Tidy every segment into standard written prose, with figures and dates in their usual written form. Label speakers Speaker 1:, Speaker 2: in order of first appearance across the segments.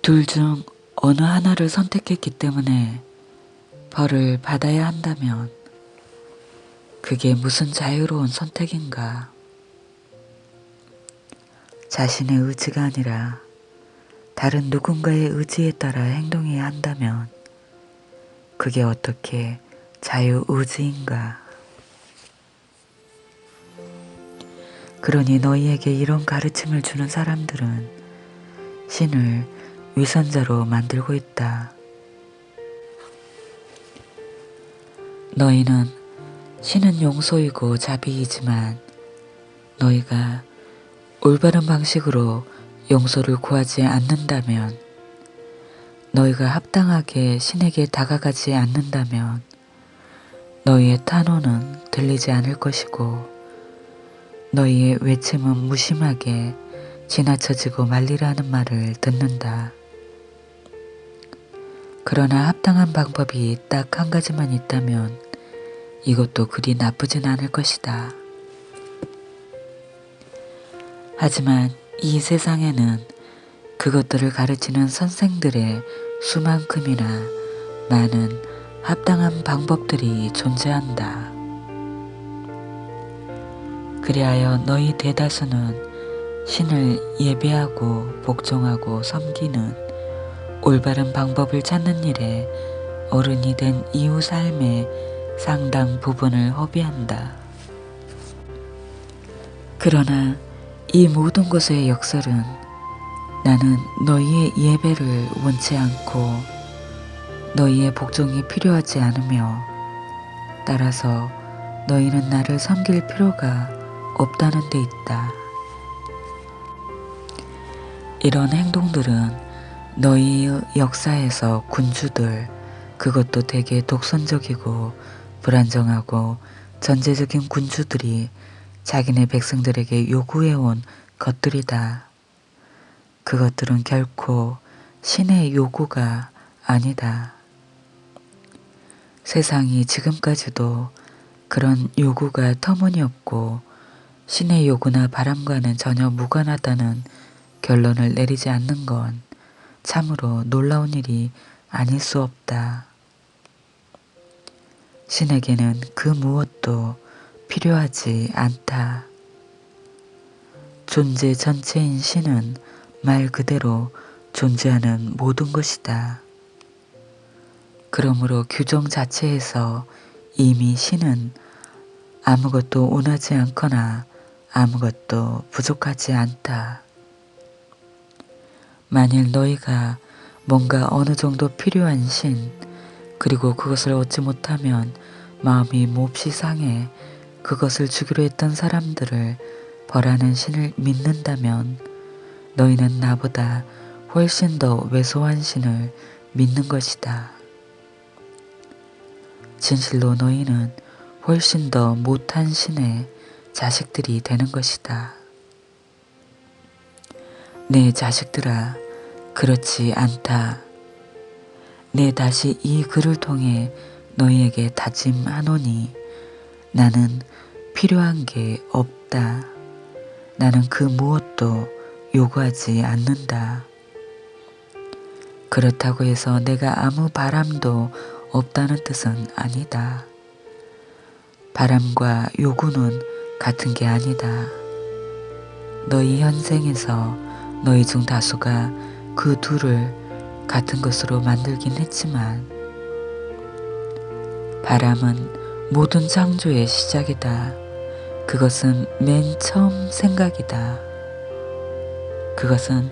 Speaker 1: 둘 중 어느 하나를 선택했기 때문에 벌을 받아야 한다면 그게 무슨 자유로운 선택인가? 자신의 의지가 아니라 다른 누군가의 의지에 따라 행동해야 한다면 그게 어떻게 자유의지인가? 그러니 너희에게 이런 가르침을 주는 사람들은 신을 위선자로 만들고 있다. 너희는 신은 용서이고 자비이지만 너희가 올바른 방식으로 용서를 구하지 않는다면, 너희가 합당하게 신에게 다가가지 않는다면 너희의 탄원은 들리지 않을 것이고 너희의 외침은 무심하게 지나쳐지고 말리라는 말을 듣는다. 그러나 합당한 방법이 딱 한 가지만 있다면 이것도 그리 나쁘진 않을 것이다. 하지만 이 세상에는 그것들을 가르치는 선생들의 수만큼이나 많은 합당한 방법들이 존재한다. 그리하여 너희 대다수는 신을 예배하고 복종하고 섬기는 올바른 방법을 찾는 일에 어른이 된 이후 삶의 상당 부분을 허비한다. 그러나 이 모든 것의 역설은 나는 너희의 예배를 원치 않고 너희의 복종이 필요하지 않으며 따라서 너희는 나를 섬길 필요가 없다는 데 있다. 이런 행동들은 너희의 역사에서 군주들, 그것도 되게 독선적이고 불안정하고 전제적인 군주들이 자기네 백성들에게 요구해온 것들이다. 그것들은 결코 신의 요구가 아니다. 세상이 지금까지도 그런 요구가 터무니없고 신의 요구나 바람과는 전혀 무관하다는 결론을 내리지 않는 건 참으로 놀라운 일이 아닐 수 없다. 신에게는 그 무엇도 필요하지 않다. 존재 전체인 신은 말 그대로 존재하는 모든 것이다. 그러므로 규정 자체에서 이미 신은 아무것도 원하지 않거나 아무것도 부족하지 않다. 만일 너희가 뭔가 어느 정도 필요한 신, 그리고 그것을 얻지 못하면 마음이 몹시 상해 그것을 주기로 했던 사람들을 벌하는 신을 믿는다면 너희는 나보다 훨씬 더 왜소한 신을 믿는 것이다. 진실로 너희는 훨씬 더 못한 신의 자식들이 되는 것이다. 내 자식들아, 그렇지 않다. 내 다시 이 글을 통해 너희에게 다짐하노니 나는 필요한 게 없다. 나는 그 무엇도 요구하지 않는다. 그렇다고 해서 내가 아무 바람도 없다는 뜻은 아니다. 바람과 요구는 같은 게 아니다. 너희 현생에서 너희 중 다수가 그 둘을 같은 것으로 만들긴 했지만 바람은 모든 창조의 시작이다. 그것은 맨 처음 생각이다. 그것은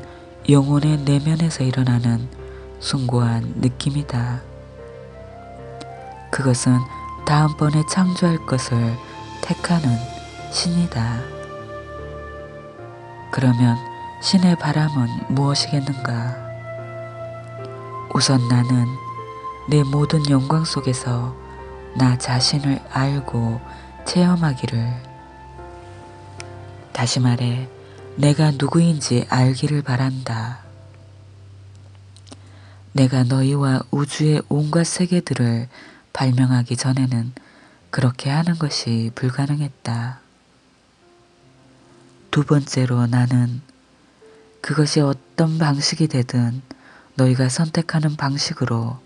Speaker 1: 영혼의 내면에서 일어나는 숭고한 느낌이다. 그것은 다음번에 창조할 것을 택하는 신이다. 그러면 신의 바람은 무엇이겠는가? 우선 나는 내 모든 영광 속에서 나 자신을 알고 체험하기를, 다시 말해 내가 누구인지 알기를 바란다. 내가 너희와 우주의 온갖 세계들을 발명하기 전에는 그렇게 하는 것이 불가능했다. 두 번째로 나는 그것이 어떤 방식이 되든 너희가 선택하는 방식으로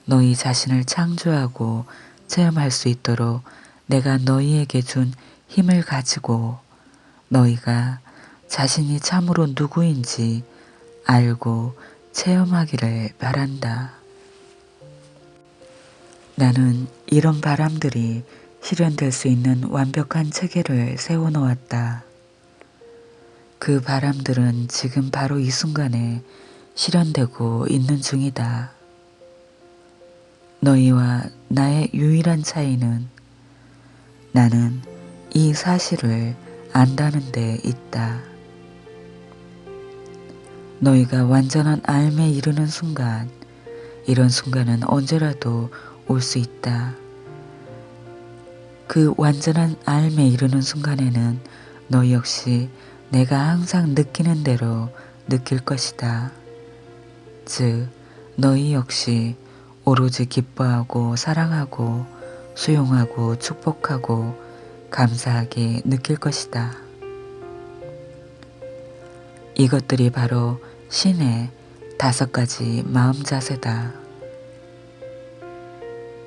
Speaker 1: 너희 자신을 창조하고 체험할 수 있도록 내가 너희에게 준 힘을 가지고 너희가 자신이 참으로 누구인지 알고 체험하기를 바란다. 나는 이런 바람들이 실현될 수 있는 완벽한 체계를 세워놓았다. 그 바람들은 지금 바로 이 순간에 실현되고 있는 중이다. 너희와 나의 유일한 차이는 나는 이 사실을 안다는 데 있다. 너희가 완전한 삶에 이르는 순간, 이런 순간은 언제라도 올 수 있다. 그 완전한 삶에 이르는 순간에는 너희 역시 내가 항상 느끼는 대로 느낄 것이다. 즉, 너희 역시 오로지 기뻐하고 사랑하고 수용하고 축복하고 감사하게 느낄 것이다. 이것들이 바로 신의 5가지 마음 자세다.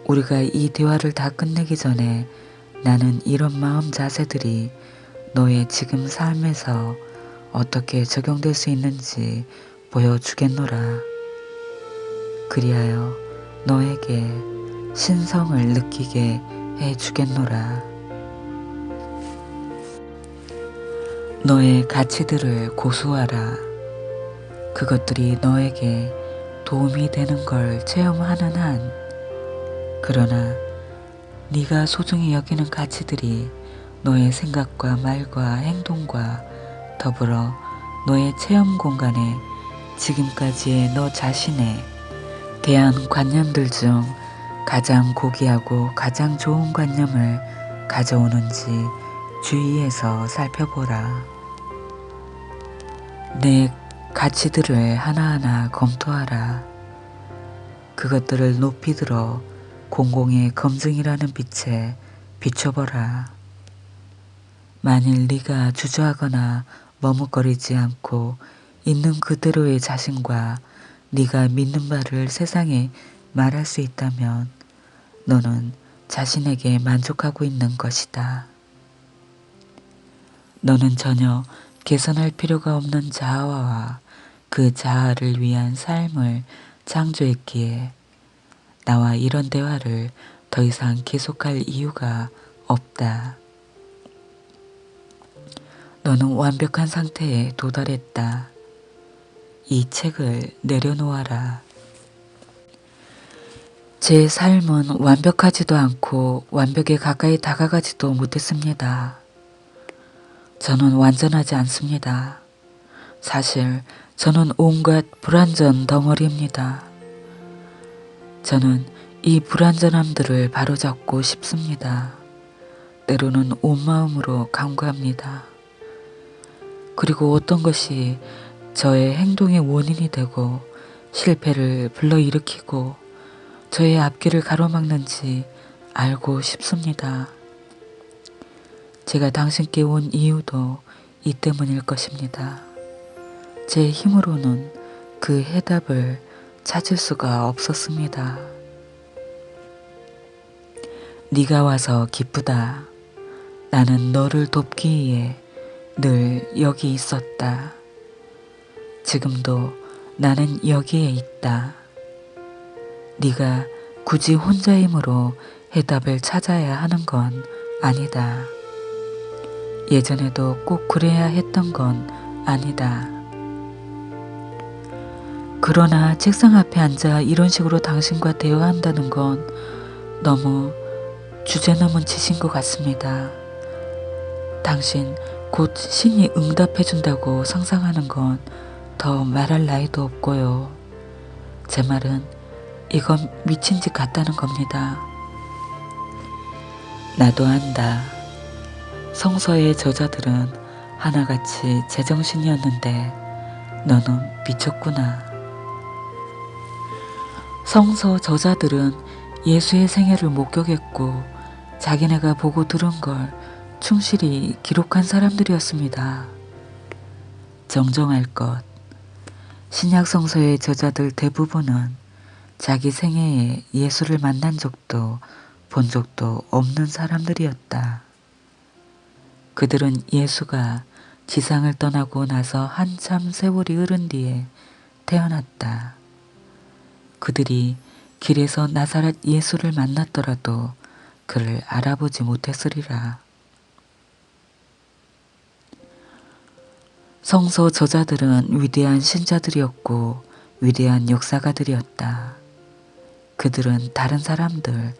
Speaker 1: 우리가 이 대화를 다 끝내기 전에 나는 이런 마음 자세들이 너의 지금 삶에서 어떻게 적용될 수 있는지 보여주겠노라. 그리하여 너에게 신성을 느끼게 해주겠노라. 너의 가치들을 고수하라. 그것들이 너에게 도움이 되는 걸 체험하는 한, 그러나 네가 소중히 여기는 가치들이 너의 생각과 말과 행동과 더불어 너의 체험 공간에 지금까지의 너 자신에 대한 관념들 중 가장 고귀하고 가장 좋은 관념을 가져오는지 주의해서 살펴보라. 내 가치들을 하나하나 검토하라. 그것들을 높이 들어 공공의 검증이라는 빛에 비춰보라. 만일 네가 주저하거나 머뭇거리지 않고 있는 그대로의 자신과 네가 믿는 바를 세상에 말할 수 있다면 너는 자신에게 만족하고 있는 것이다. 너는 전혀 개선할 필요가 없는 자아와 그 자아를 위한 삶을 창조했기에 나와 이런 대화를 더 이상 계속할 이유가 없다. 너는 완벽한 상태에 도달했다. 이 책을 내려놓아라. 제 삶은 완벽하지도 않고 완벽에 가까이 다가가지도 못했습니다. 저는 완전하지 않습니다. 사실 저는 온갖 불완전 덩어리입니다. 저는 이 불완전함들을 바로잡고 싶습니다. 때로는 온 마음으로 간구합니다. 그리고 어떤 것이 저의 행동의 원인이 되고 실패를 불러일으키고 저의 앞길을 가로막는지 알고 싶습니다. 제가 당신께 온 이유도 이 때문일 것입니다. 제 힘으로는 그 해답을 찾을 수가 없었습니다. 네가 와서 기쁘다. 나는 너를 돕기 위해 늘 여기 있었다. 지금도 나는 여기에 있다. 네가 굳이 혼자 힘으로 해답을 찾아야 하는 건 아니다. 예전에도 꼭 그래야 했던 건 아니다. 그러나 책상 앞에 앉아 이런 식으로 당신과 대화한다는 건 너무 주제넘은 짓인 것 같습니다. 당신 곧 신이 응답해준다고 상상하는 건 더 말할 나위도 없고요. 제 말은 이건 미친 짓 같다는 겁니다. 나도 안다. 성서의 저자들은 하나같이 제정신이었는데 너는 미쳤구나. 성서 저자들은 예수의 생애를 목격했고 자기네가 보고 들은 걸 충실히 기록한 사람들이었습니다. 정정할 것, 신약 성서의 저자들 대부분은 자기 생애에 예수를 만난 적도 본 적도 없는 사람들이었다. 그들은 예수가 지상을 떠나고 나서 한참 세월이 흐른 뒤에 태어났다. 그들이 길에서 나사렛 예수를 만났더라도 그를 알아보지 못했으리라. 성서 저자들은 위대한 신자들이었고 위대한 역사가들이었다. 그들은 다른 사람들,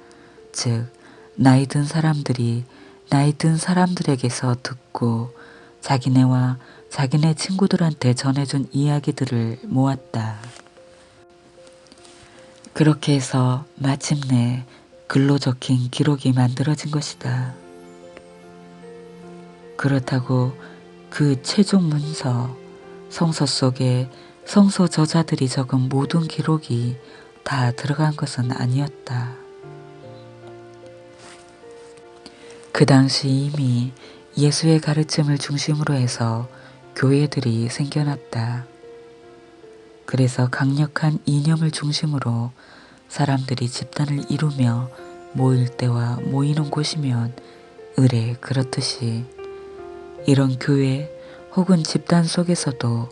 Speaker 1: 즉 나이 든 사람들이 나이 든 사람들에게서 듣고 자기네와 자기네 친구들한테 전해준 이야기들을 모았다. 그렇게 해서 마침내 글로 적힌 기록이 만들어진 것이다. 그렇다고 그 최종 문서, 성서 속에 성서 저자들이 적은 모든 기록이 다 들어간 것은 아니었다. 그 당시 이미 예수의 가르침을 중심으로 해서 교회들이 생겨났다. 그래서 강력한 이념을 중심으로 사람들이 집단을 이루며 모일 때와 모이는 곳이면 의례 그렇듯이 이런 교회 혹은 집단 속에서도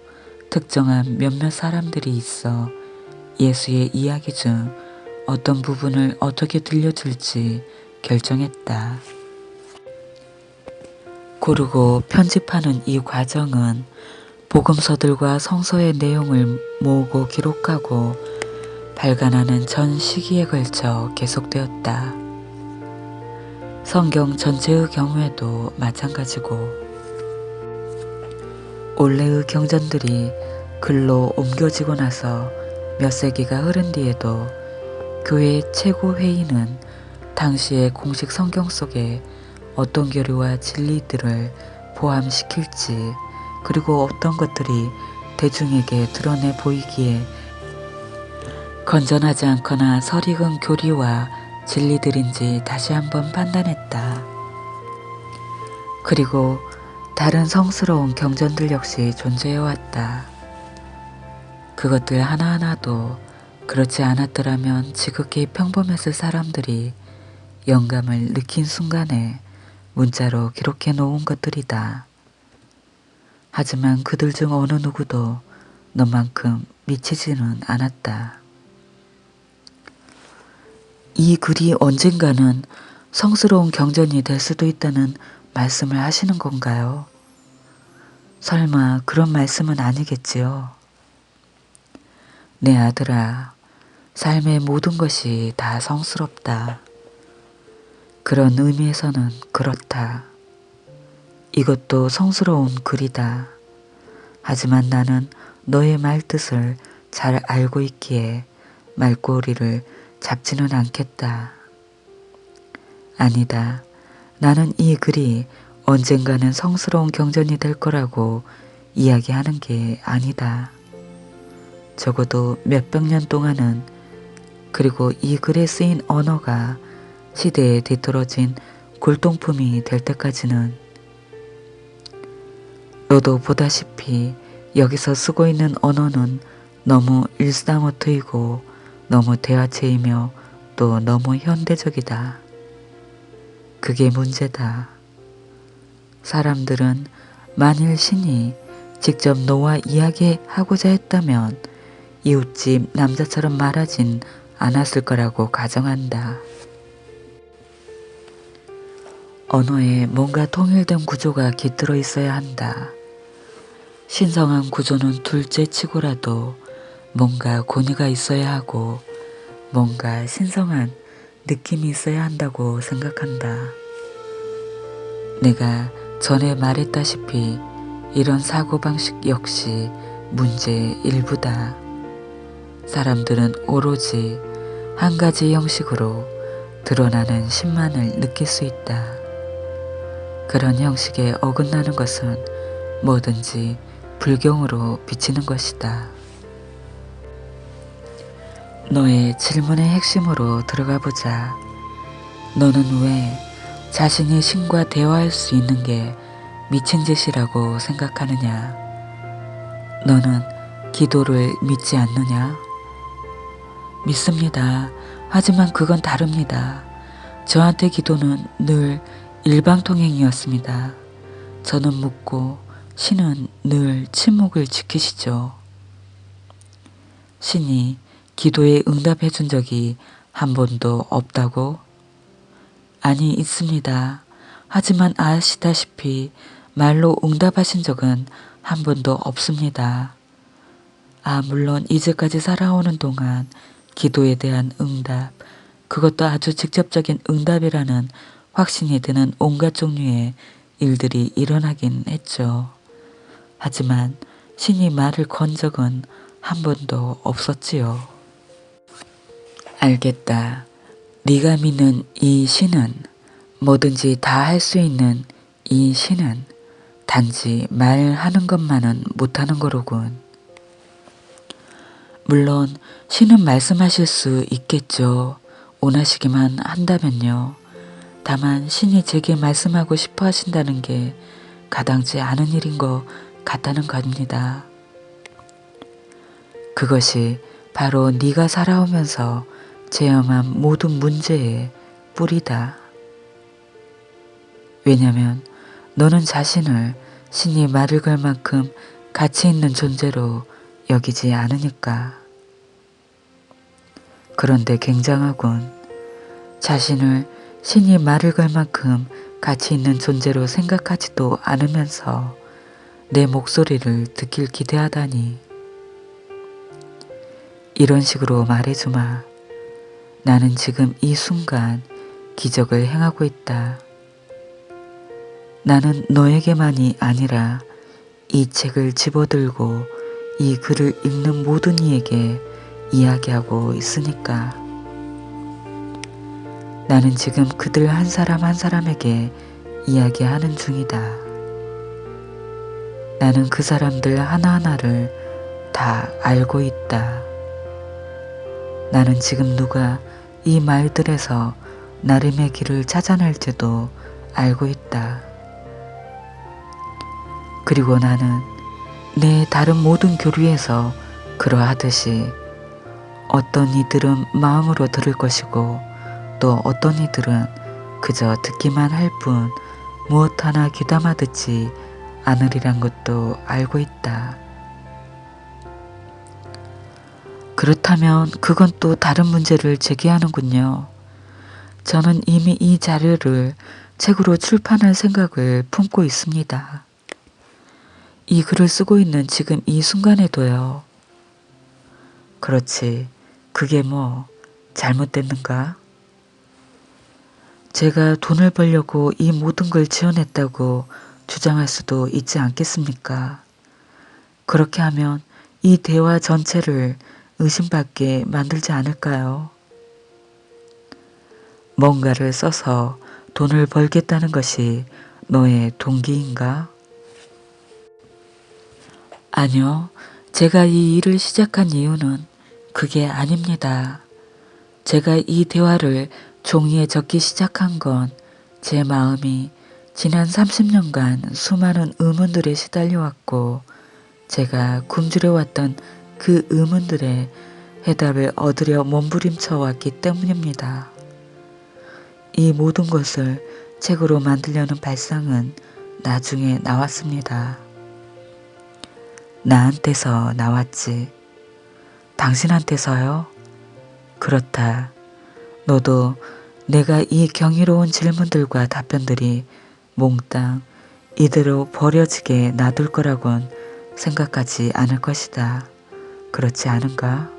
Speaker 1: 특정한 몇몇 사람들이 있어 예수의 이야기 중 어떤 부분을 어떻게 들려줄지 결정했다. 고르고 편집하는 이 과정은 복음서들과 성서의 내용을 모으고 기록하고 발간하는 전 시기에 걸쳐 계속되었다. 성경 전체의 경우에도 마찬가지고 올해의 경전들이 글로 옮겨지고 나서 몇 세기가 흐른 뒤에도 교회의 최고 회의는 당시의 공식 성경 속에 어떤 교리와 진리들을 포함시킬지 그리고 어떤 것들이 대중에게 드러내 보이기에 건전하지 않거나 설익은 교리와 진리들인지 다시 한번 판단했다. 그리고 다른 성스러운 경전들 역시 존재해왔다. 그것들 하나하나도 그렇지 않았더라면 지극히 평범했을 사람들이 영감을 느낀 순간에 문자로 기록해 놓은 것들이다. 하지만 그들 중 어느 누구도 너만큼 미치지는 않았다. 이 글이 언젠가는 성스러운 경전이 될 수도 있다는 말씀을 하시는 건가요? 설마 그런 말씀은 아니겠지요? 내 아들아, 삶의 모든 것이 다 성스럽다. 그런 의미에서는 그렇다. 이것도 성스러운 글이다. 하지만 나는 너의 말뜻을 잘 알고 있기에 말꼬리를 잡지는 않겠다. 아니다. 나는 이 글이 언젠가는 성스러운 경전이 될 거라고 이야기하는 게 아니다. 적어도 몇백 년 동안은 그리고 이 글에 쓰인 언어가 시대에 뒤떨어진 골동품이 될 때까지는 너도 보다시피 여기서 쓰고 있는 언어는 너무 일사모토이고 너무 대화체이며 또 너무 현대적이다. 그게 문제다. 사람들은 만일 신이 직접 너와 이야기하고자 했다면 이웃집 남자처럼 말하진 않았을 거라고 가정한다. 언어에 뭔가 통일된 구조가 깃들어 있어야 한다. 신성한 구조는 둘째 치고라도 뭔가 권위가 있어야 하고 뭔가 신성한 느낌이 있어야 한다고 생각한다. 내가 전에 말했다시피 이런 사고방식 역시 문제의 일부다. 사람들은 오로지 한 가지 형식으로 드러나는 신만을 느낄 수 있다. 그런 형식에 어긋나는 것은 뭐든지 불경으로 비치는 것이다. 너의 질문의 핵심으로 들어가 보자. 너는 왜 자신이 신과 대화할 수 있는 게 미친 짓이라고 생각하느냐? 너는 기도를 믿지 않느냐? 믿습니다. 하지만 그건 다릅니다. 저한테 기도는 늘 일방통행이었습니다. 저는 묻고 신은 늘 침묵을 지키시죠. 신이 기도에 응답해 준 적이 한 번도 없다고? 아니, 있습니다. 하지만 아시다시피 말로 응답하신 적은 한 번도 없습니다. 물론 이제까지 살아오는 동안 기도에 대한 응답, 그것도 아주 직접적인 응답이라는 확신이 드는 온갖 종류의 일들이 일어나긴 했죠. 하지만 신이 말을 건 적은 한 번도 없었지요. 알겠다. 네가 믿는 이 신은, 뭐든지 다 할 수 있는 이 신은 단지 말하는 것만은 못하는 거로군. 물론 신은 말씀하실 수 있겠죠. 원하시기만 한다면요. 다만 신이 제게 말씀하고 싶어 하신다는 게 가당치 않은 일인 것 같다는 겁니다. 그것이 바로 네가 살아오면서 체험한 모든 문제의 뿌리다. 왜냐면 너는 자신을 신이 말을 걸 만큼 가치 있는 존재로 여기지 않으니까. 그런데 굉장하군. 자신을 신이 말을 걸 만큼 가치 있는 존재로 생각하지도 않으면서 내 목소리를 듣길 기대하다니. 이런 식으로 말해주마. 나는 지금 이 순간 기적을 행하고 있다. 나는 너에게만이 아니라 이 책을 집어들고 이 글을 읽는 모든 이에게 이야기하고 있으니까. 나는 지금 그들 한 사람 한 사람에게 이야기하는 중이다. 나는 그 사람들 하나하나를 다 알고 있다. 나는 지금 누가 이 말들에서 나름의 길을 찾아낼지도 알고 있다. 그리고 나는 내 다른 모든 교류에서 그러하듯이 어떤 이들은 마음으로 들을 것이고 또 어떤 이들은 그저 듣기만 할 뿐 무엇 하나 귀담아 듣지 않으리란 것도 알고 있다. 그렇다면 그건 또 다른 문제를 제기하는군요. 저는 이미 이 자료를 책으로 출판할 생각을 품고 있습니다. 이 글을 쓰고 있는 지금 이 순간에도요. 그렇지. 그게 뭐 잘못됐는가? 제가 돈을 벌려고 이 모든 걸 지어냈다고 주장할 수도 있지 않겠습니까? 그렇게 하면 이 대화 전체를 의심받게 만들지 않을까요? 뭔가를 써서 돈을 벌겠다는 것이 너의 동기인가? 아니요. 제가 이 일을 시작한 이유는 그게 아닙니다. 제가 이 대화를 종이에 적기 시작한 건 제 마음이 지난 30년간 수많은 의문들에 시달려왔고 제가 굶주려왔던 그 의문들의 해답을 얻으려 몸부림쳐 왔기 때문입니다. 이 모든 것을 책으로 만들려는 발상은 나중에 나왔습니다. 나한테서 나왔지. 당신한테서요? 그렇다. 너도 내가 이 경이로운 질문들과 답변들이 몽땅 이대로 버려지게 놔둘 거라곤 생각하지 않을 것이다. 그렇지 않은가?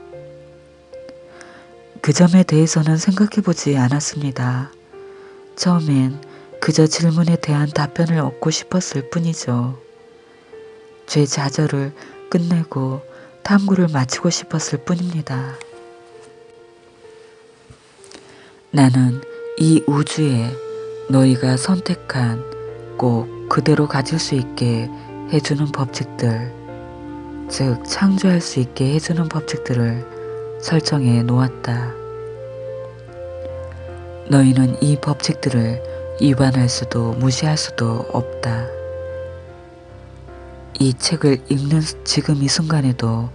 Speaker 1: 그 점에 대해서는 생각해보지 않았습니다. 처음엔 그저 질문에 대한 답변을 얻고 싶었을 뿐이죠. 제 좌절을 끝내고 탐구를 마치고 싶었을 뿐입니다. 나는 이 우주에 너희가 선택한 꼭 그대로 가질 수 있게 해주는 법칙들, 즉 창조할 수 있게 해주는 법칙들을 설정해 놓았다. 너희는 이 법칙들을 위반할 수도 무시할 수도 없다. 이 책을 읽는 지금 이 순간에도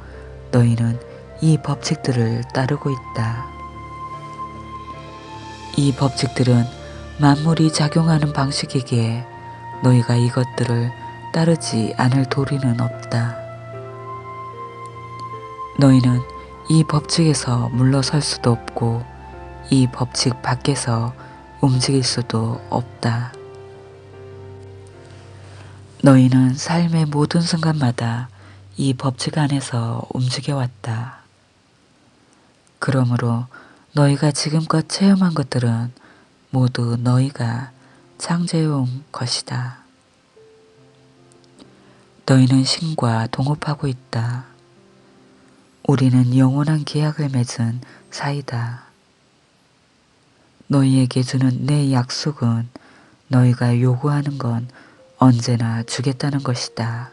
Speaker 1: 너희는 이 법칙들을 따르고 있다. 이 법칙들은 만물이 작용하는 방식이기에 너희가 이것들을 따르지 않을 도리는 없다. 너희는 이 법칙에서 물러설 수도 없고 이 법칙 밖에서 움직일 수도 없다. 너희는 삶의 모든 순간마다 이 법칙 안에서 움직여왔다. 그러므로 너희가 지금껏 체험한 것들은 모두 너희가 창조해온 것이다. 너희는 신과 동업하고 있다. 우리는 영원한 계약을 맺은 사이다. 너희에게 주는 내 약속은 너희가 요구하는 건 언제나 주겠다는 것이다.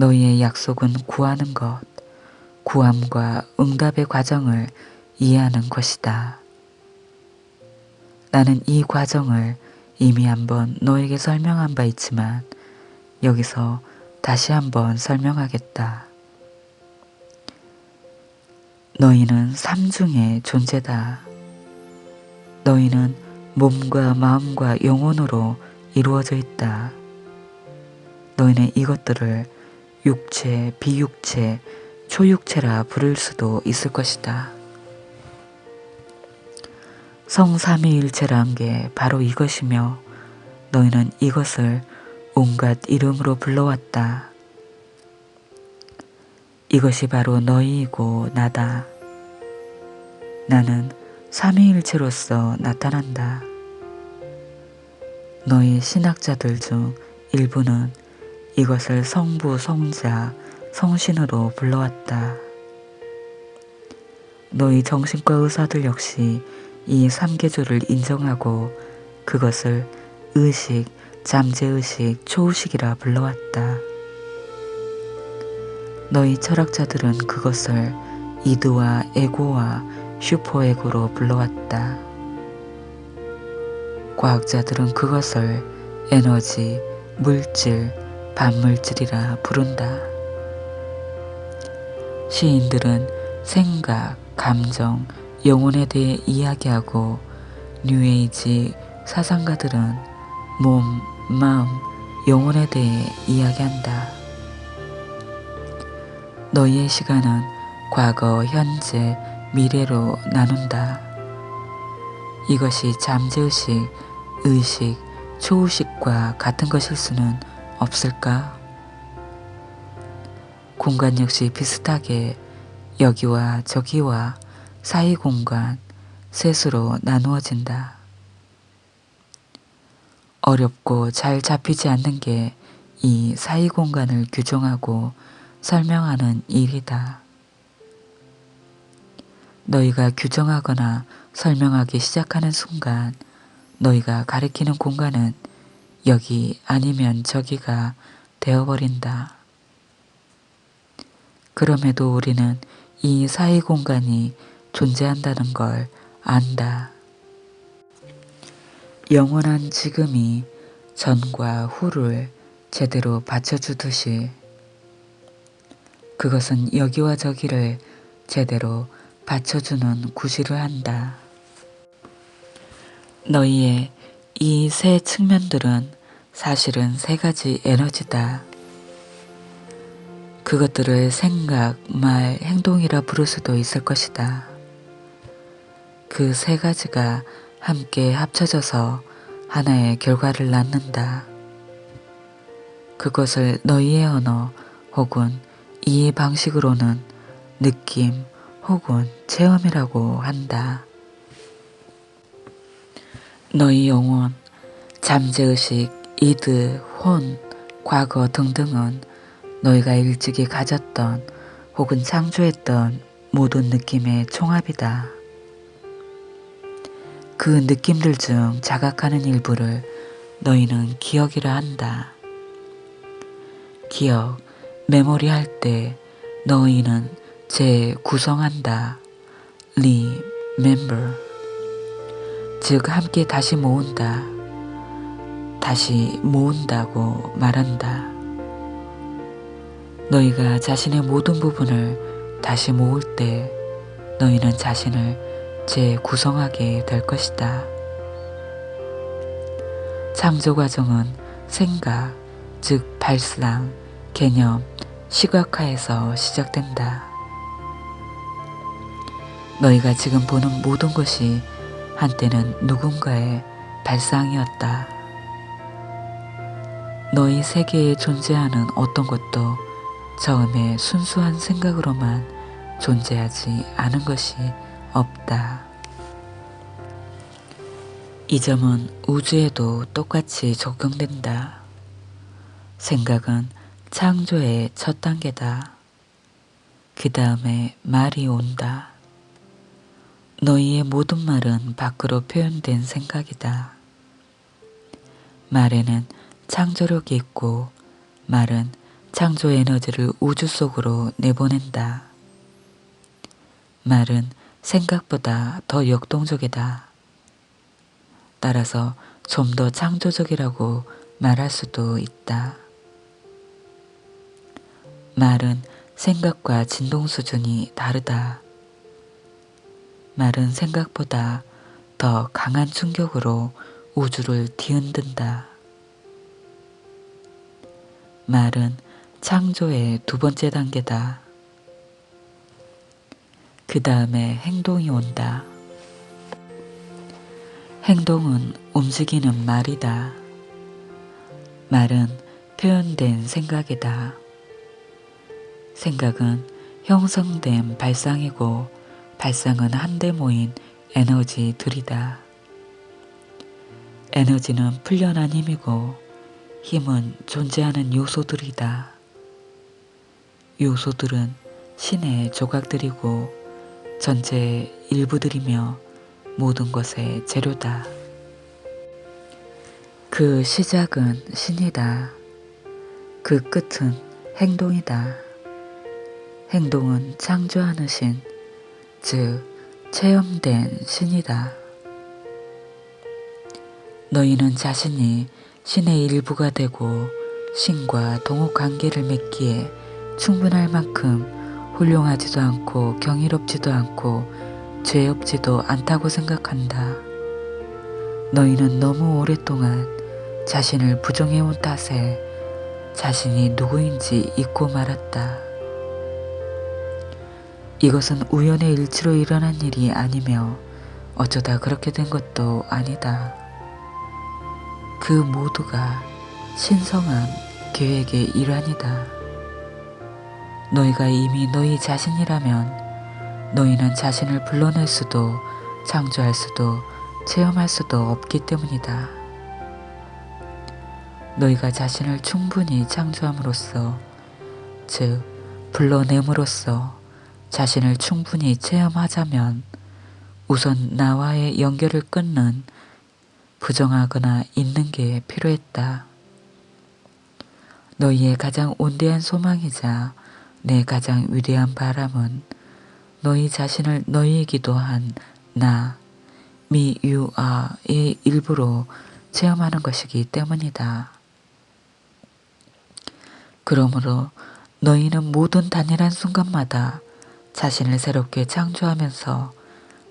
Speaker 1: 너희의 약속은 구하는 것, 구함과 응답의 과정을 이해하는 것이다. 나는 이 과정을 이미 한번 너에게 설명한 바 있지만 여기서 다시 한번 설명하겠다. 너희는 삼중의 존재다. 너희는 몸과 마음과 영혼으로 이루어져 있다. 너희는 이것들을 육체, 비육체, 초육체라 부를 수도 있을 것이다. 성삼위일체라는 게 바로 이것이며 너희는 이것을 온갖 이름으로 불러왔다. 이것이 바로 너희이고 나다. 나는 삼위일체로서 나타난다. 너희 신학자들 중 일부는 이것을 성부, 성자, 성신으로 불러왔다. 너희 정신과 의사들 역시 이 삼계조를 인정하고 그것을 의식, 잠재의식, 초의식이라 불러왔다. 너희 철학자들은 그것을 이드와 에고와 슈퍼에고로 불러왔다. 과학자들은 그것을 에너지, 물질, 반물질이라 부른다. 시인들은 생각, 감정, 영혼에 대해 이야기하고 뉴에이지 사상가들은 몸, 마음, 영혼에 대해 이야기한다. 너희의 시간은 과거, 현재, 미래로 나눈다. 이것이 잠재의식, 의식, 초의식과 같은 것일 수는 없을까? 공간 역시 비슷하게 여기와 저기와 사이 공간, 셋으로 나누어진다. 어렵고 잘 잡히지 않는 게 이 사이 공간을 규정하고 설명하는 일이다. 너희가 규정하거나 설명하기 시작하는 순간 너희가 가리키는 공간은 여기 아니면 저기가 되어버린다. 그럼에도 우리는 이 사이 공간이 존재한다는 걸 안다. 영원한 지금이 전과 후를 제대로 받쳐주듯이 그것은 여기와 저기를 제대로 받쳐주는 구실을 한다. 너희의 이 세 측면들은 사실은 세 가지 에너지다. 그것들을 생각, 말, 행동이라 부를 수도 있을 것이다. 그 세 가지가 함께 합쳐져서 하나의 결과를 낳는다. 그것을 너희의 언어 혹은 이해 방식으로는 느낌 혹은 체험이라고 한다. 너희 영혼, 잠재의식, 이드, 혼, 과거 등등은 너희가 일찍이 가졌던 혹은 창조했던 모든 느낌의 총합이다. 그 느낌들 중 자각하는 일부를 너희는 기억이라 한다. 기억, 메모리 할 때 너희는 재구성한다. remember. 즉 함께 다시 모은다. 다시 모은다고 말한다. 너희가 자신의 모든 부분을 다시 모을 때 너희는 자신을 재구성하게 될 것이다. 창조 과정은 생각, 즉 발상, 개념, 시각화에서 시작된다. 너희가 지금 보는 모든 것이 한때는 누군가의 발상이었다. 너희 세계에 존재하는 어떤 것도 처음에 순수한 생각으로만 존재하지 않은 것이 없다. 이 점은 우주에도 똑같이 적용된다. 생각은 창조의 첫 단계다. 그 다음에 말이 온다. 너희의 모든 말은 밖으로 표현된 생각이다. 말에는 창조력이 있고 말은 창조 에너지를 우주 속으로 내보낸다. 말은 생각보다 더 역동적이다. 따라서 좀 더 창조적이라고 말할 수도 있다. 말은 생각과 진동 수준이 다르다. 말은 생각보다 더 강한 충격으로 우주를 뒤흔든다. 말은 창조의 두 번째 단계다. 그 다음에 행동이 온다. 행동은 움직이는 말이다. 말은 표현된 생각이다. 생각은 형성된 발상이고 발상은 한데 모인 에너지들이다. 에너지는 풀려난 힘이고 힘은 존재하는 요소들이다. 요소들은 신의 조각들이고 전체의 일부들이며 모든 것의 재료다. 그 시작은 신이다. 그 끝은 행동이다. 행동은 창조하는 신, 즉 체험된 신이다. 너희는 자신이 신의 일부가 되고 신과 동호관계를 맺기에 충분할 만큼 훌륭하지도 않고 경이롭지도 않고 죄 없지도 않다고 생각한다. 너희는 너무 오랫동안 자신을 부정해온 탓에 자신이 누구인지 잊고 말았다. 이것은 우연의 일치로 일어난 일이 아니며 어쩌다 그렇게 된 것도 아니다. 그 모두가 신성한 계획의 일환이다. 너희가 이미 너희 자신이라면 너희는 자신을 불러낼 수도 창조할 수도 체험할 수도 없기 때문이다. 너희가 자신을 충분히 창조함으로써, 즉 불러냄으로써 자신을 충분히 체험하자면 우선 나와의 연결을 끊는 부정하거나 잊는 게 필요했다. 너희의 가장 온대한 소망이자 내 가장 위대한 바람은 너희 자신을 너희이기도 한 나, 미유아의 일부로 체험하는 것이기 때문이다. 그러므로 너희는 모든 단일한 순간마다 자신을 새롭게 창조하면서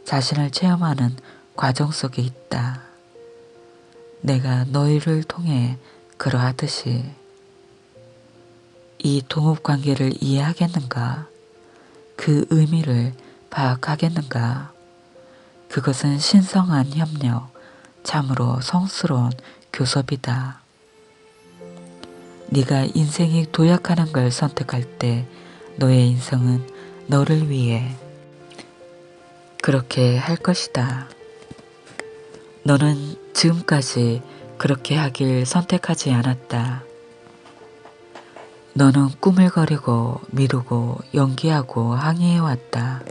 Speaker 1: 자신을 체험하는 과정 속에 있다. 내가 너희를 통해 그러하듯이. 이 동업관계를 이해하겠는가? 그 의미를 파악하겠는가? 그것은 신성한 협력, 참으로 성스러운 교섭이다. 네가 인생이 도약하는 걸 선택할 때 너의 인생은 너를 위해 그렇게 할 것이다. 너는 지금까지 그렇게 하길 선택하지 않았다. 너는 꿈을 거리고 미루고 연기하고 항의해왔다.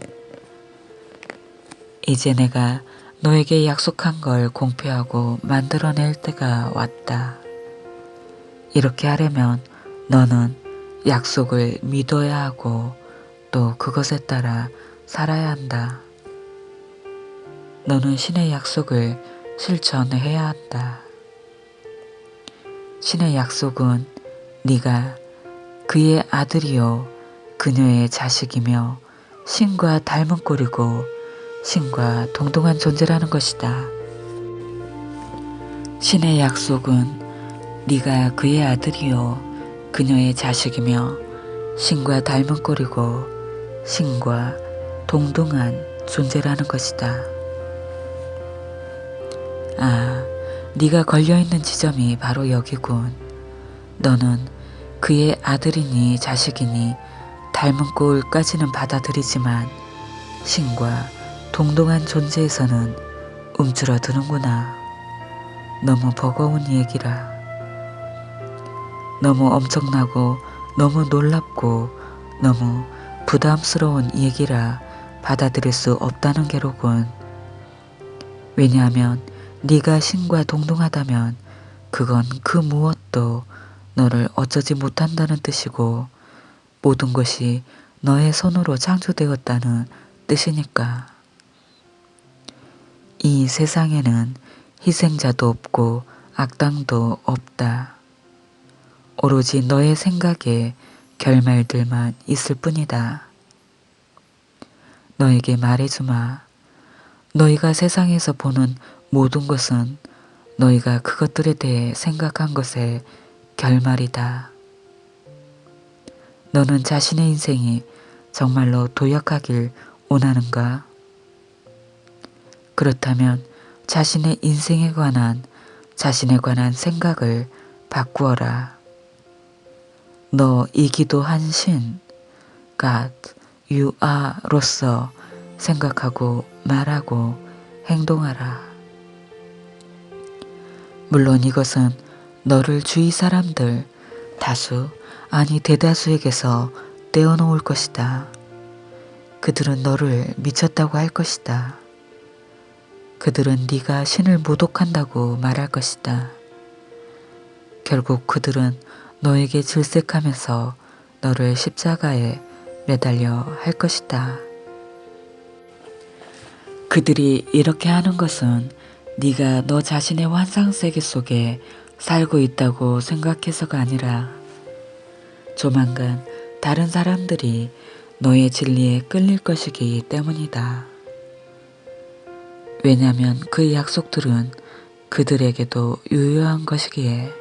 Speaker 1: 이제 내가 너에게 약속한 걸 공표하고 만들어낼 때가 왔다. 이렇게 하려면 너는 약속을 믿어야 하고 또 그것에 따라 살아야 한다. 너는 신의 약속을 실천해야 한다. 신의 약속은 네가 그의 아들이요 그녀의 자식이며 신과 닮은 꼴이고 신과 동등한 존재라는 것이다. 신의 약속은 네가 그의 아들이요 그녀의 자식이며 신과 닮은 꼴이고 신과 동등한 존재라는 것이다. 아, 네가 걸려있는 지점이 바로 여기군. 너는 그의 아들이니 자식이니 닮은 꼴까지는 받아들이지만 신과 동등한 존재에서는 움츠러드는구나. 너무 버거운 얘기라. 너무 엄청나고 너무 놀랍고 너무 부담스러운 얘기라 받아들일 수 없다는 게로군. 왜냐하면 네가 신과 동등하다면 그건 그 무엇도 너를 어쩌지 못한다는 뜻이고 모든 것이 너의 손으로 창조되었다는 뜻이니까. 이 세상에는 희생자도 없고 악당도 없다. 오로지 너의 생각에 결말들만 있을 뿐이다. 너에게 말해주마. 너희가 세상에서 보는 모든 것은 너희가 그것들에 대해 생각한 것의 결말이다. 너는 자신의 인생이 정말로 도약하길 원하는가? 그렇다면 자신의 인생에 관한 자신에 관한 생각을 바꾸어라. 너이기도 한 신, God, You are로서 생각하고 말하고 행동하라. 물론 이것은 너를 주위 사람들 다수 아니 대다수에게서 떼어놓을 것이다. 그들은 너를 미쳤다고 할 것이다. 그들은 네가 신을 모독한다고 말할 것이다. 결국 그들은 너에게 질색하면서 너를 십자가에 매달려 할 것이다. 그들이 이렇게 하는 것은 네가 너 자신의 환상세계 속에 살고 있다고 생각해서가 아니라 조만간 다른 사람들이 너의 진리에 끌릴 것이기 때문이다. 왜냐하면 그 약속들은 그들에게도 유효한 것이기에.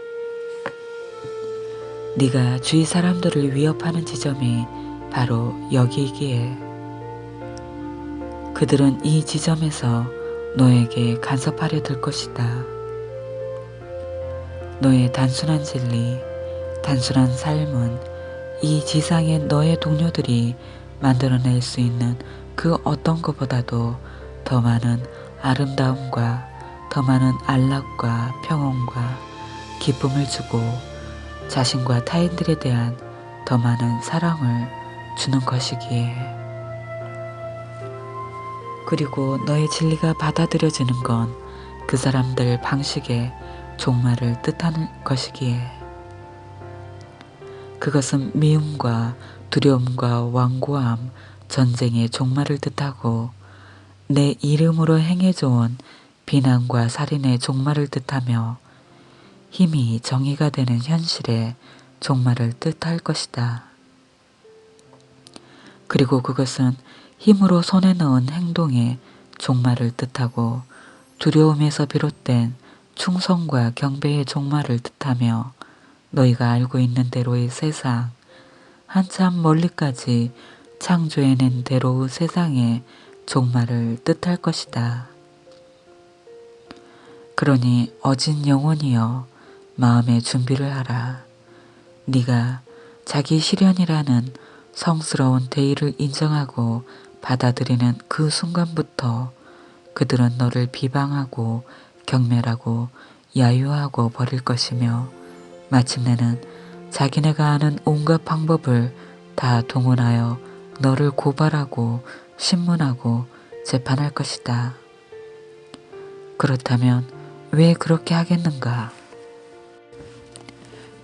Speaker 1: 네가 주위 사람들을 위협하는 지점이 바로 여기이기에 그들은 이 지점에서 너에게 간섭하려 들 것이다. 너의 단순한 진리, 단순한 삶은 이 지상의 너의 동료들이 만들어낼 수 있는 그 어떤 것보다도 더 많은 아름다움과 더 많은 안락과 평온과 기쁨을 주고 자신과 타인들에 대한 더 많은 사랑을 주는 것이기에. 그리고 너의 진리가 받아들여지는 건 그 사람들 방식의 종말을 뜻하는 것이기에. 그것은 미움과 두려움과 완고함, 전쟁의 종말을 뜻하고 내 이름으로 행해져온 비난과 살인의 종말을 뜻하며 힘이 정의가 되는 현실의 종말을 뜻할 것이다. 그리고 그것은 힘으로 손에 넣은 행동의 종말을 뜻하고 두려움에서 비롯된 충성과 경배의 종말을 뜻하며 너희가 알고 있는 대로의 세상, 한참 멀리까지 창조해낸 대로의 세상의 종말을 뜻할 것이다. 그러니 어진 영혼이여 마음의 준비를 하라. 네가 자기 실현이라는 성스러운 대의를 인정하고 받아들이는 그 순간부터 그들은 너를 비방하고 경멸하고 야유하고 버릴 것이며 마침내는 자기네가 아는 온갖 방법을 다 동원하여 너를 고발하고 신문하고 재판할 것이다. 그렇다면 왜 그렇게 하겠는가?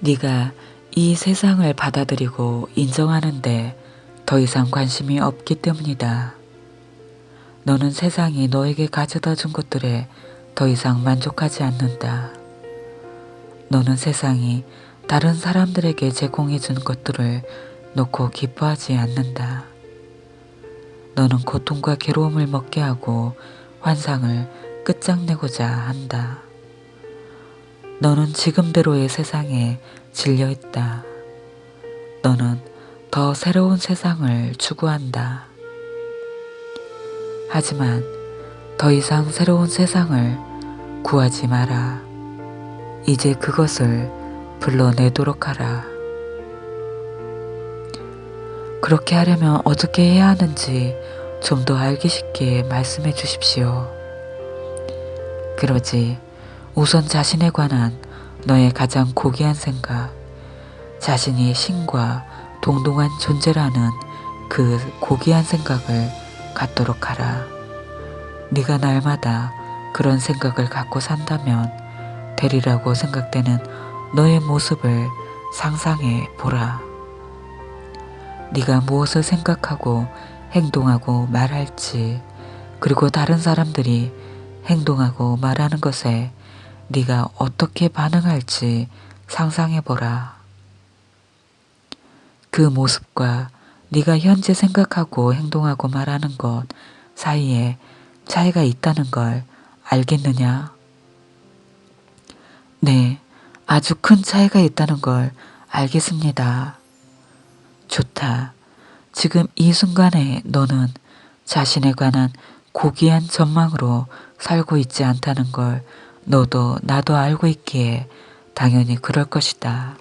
Speaker 1: 네가 이 세상을 받아들이고 인정하는데 더 이상 관심이 없기 때문이다. 너는 세상이 너에게 가져다 준 것들에 더 이상 만족하지 않는다. 너는 세상이 다른 사람들에게 제공해준 것들을 놓고 기뻐하지 않는다. 너는 고통과 괴로움을 먹게 하고 환상을 끝장내고자 한다. 너는 지금대로의 세상에 질려있다. 너는 더 새로운 세상을 추구한다. 하지만 더 이상 새로운 세상을 구하지 마라. 이제 그것을 불러내도록 하라. 그렇게 하려면 어떻게 해야 하는지 좀 더 알기 쉽게 말씀해 주십시오. 그러지 우선 자신에 관한 너의 가장 고귀한 생각, 자신이 신과 동등한 존재라는 그 고귀한 생각을 갖도록 하라. 네가 날마다 그런 생각을 갖고 산다면 되리라고 생각되는 너의 모습을 상상해 보라. 네가 무엇을 생각하고 행동하고 말할지, 그리고 다른 사람들이 행동하고 말하는 것에 네가 어떻게 반응할지 상상해 보라. 그 모습과 네가 현재 생각하고 행동하고 말하는 것 사이에 차이가 있다는 걸 알겠느냐? 네, 아주 큰 차이가 있다는 걸 알겠습니다. 좋다. 지금 이 순간에 너는 자신에 관한 고귀한 전망으로 살고 있지 않다는 걸 너도 나도 알고 있기에 당연히 그럴 것이다.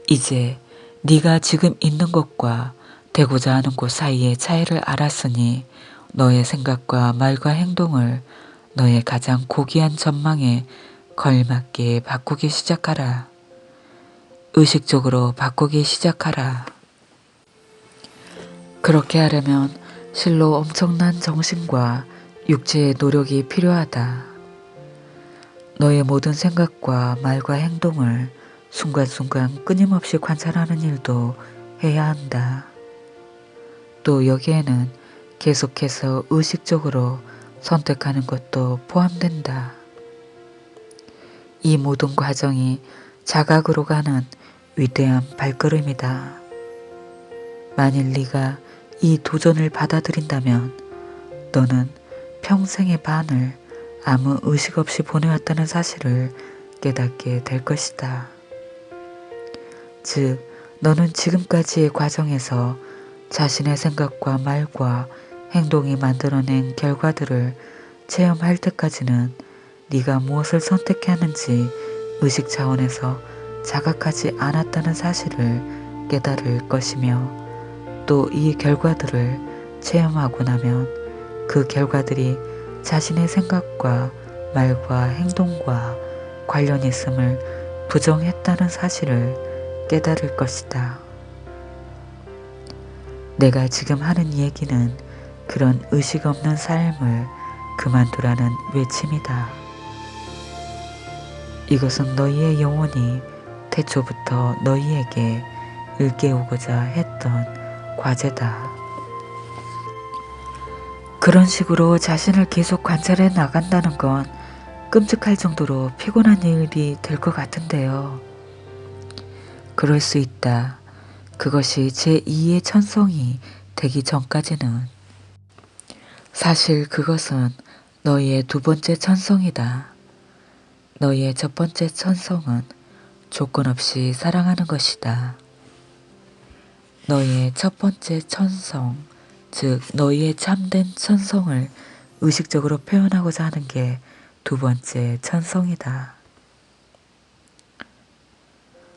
Speaker 1: 이제 네가 지금 있는 곳과 되고자 하는 곳 사이의 차이를 알았으니 너의 생각과 말과 행동을 너의 가장 고귀한 전망에 걸맞게 바꾸기 시작하라. 의식적으로 바꾸기 시작하라. 그렇게 하려면 실로 엄청난 정신과 육체의 노력이 필요하다. 너의 모든 생각과 말과 행동을 순간순간 끊임없이 관찰하는 일도 해야 한다. 또 여기에는 계속해서 의식적으로 선택하는 것도 포함된다. 이 모든 과정이 자각으로 가는 위대한 발걸음이다. 만일 네가 이 도전을 받아들인다면 너는 평생의 반을 아무 의식 없이 보내왔다는 사실을 깨닫게 될 것이다. 즉, 너는 지금까지의 과정에서 자신의 생각과 말과 행동이 만들어낸 결과들을 체험할 때까지는 네가 무엇을 선택하는지 의식 차원에서 자각하지 않았다는 사실을 깨달을 것이며, 또 이 결과들을 체험하고 나면 그 결과들이 자신의 생각과 말과 행동과 관련 있음을 부정했다는 사실을 깨달을 것이다. 내가 지금 하는 얘기는 그런 의식 없는 삶을 그만두라는 외침이다. 이것은 너희의 영혼이 태초부터 너희에게 일깨우고자 했던 과제다. 그런 식으로 자신을 계속 관찰해 나간다는 건 끔찍할 정도로 피곤한 일이 될 것 같은데요. 그럴 수 있다. 그것이 제2의 천성이 되기 전까지는. 사실 그것은 너희의 두 번째 천성이다. 너희의 첫 번째 천성은 조건 없이 사랑하는 것이다. 너희의 첫 번째 천성, 즉 너희의 참된 천성을 의식적으로 표현하고자 하는 게 두 번째 천성이다.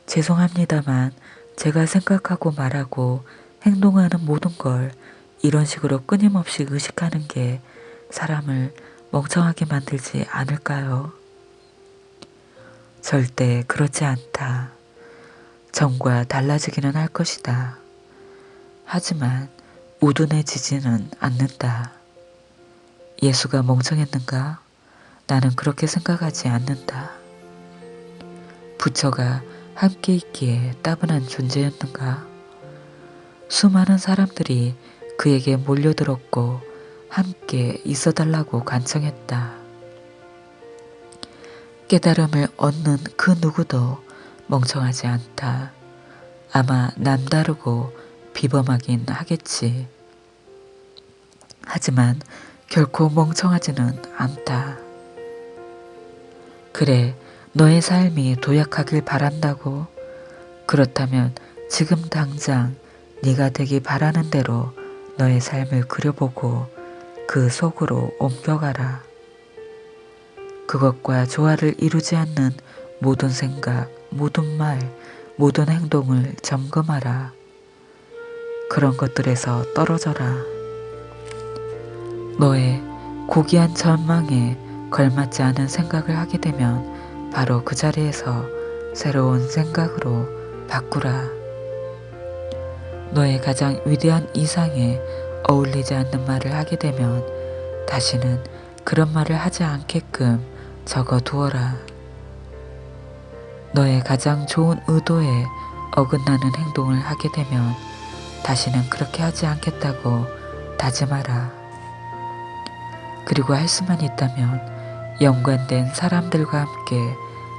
Speaker 1: 죄송합니다만 제가 생각하고 말하고 행동하는 모든 걸 이런 식으로 끊임없이 의식하는 게 사람을 멍청하게 만들지 않을까요? 절대 그렇지 않다. 전과 달라지기는 할 것이다. 하지만 우둔해지지는 않는다. 예수가 멍청했는가? 나는 그렇게 생각하지 않는다. 부처가 함께 있기에 따분한 존재였는가? 수많은 사람들이 그에게 몰려들었고 함께 있어달라고 간청했다. 깨달음을 얻는 그 누구도 멍청하지 않다. 아마 남다르고 비범하긴 하겠지. 하지만 결코 멍청하지는 않다. 그래, 너의 삶이 도약하길 바란다고? 그렇다면 지금 당장 네가 되기 바라는 대로 너의 삶을 그려보고 그 속으로 옮겨가라. 그것과 조화를 이루지 않는 모든 생각, 모든 말, 모든 행동을 점검하라. 그런 것들에서 떨어져라. 너의 고귀한 전망에 걸맞지 않은 생각을 하게 되면 바로 그 자리에서 새로운 생각으로 바꾸라. 너의 가장 위대한 이상에 어울리지 않는 말을 하게 되면 다시는 그런 말을 하지 않게끔 적어두어라. 너의 가장 좋은 의도에 어긋나는 행동을 하게 되면 다시는 그렇게 하지 않겠다고 다짐하라. 그리고 할 수만 있다면 연관된 사람들과 함께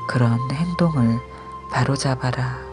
Speaker 1: 그런 행동을 바로잡아라.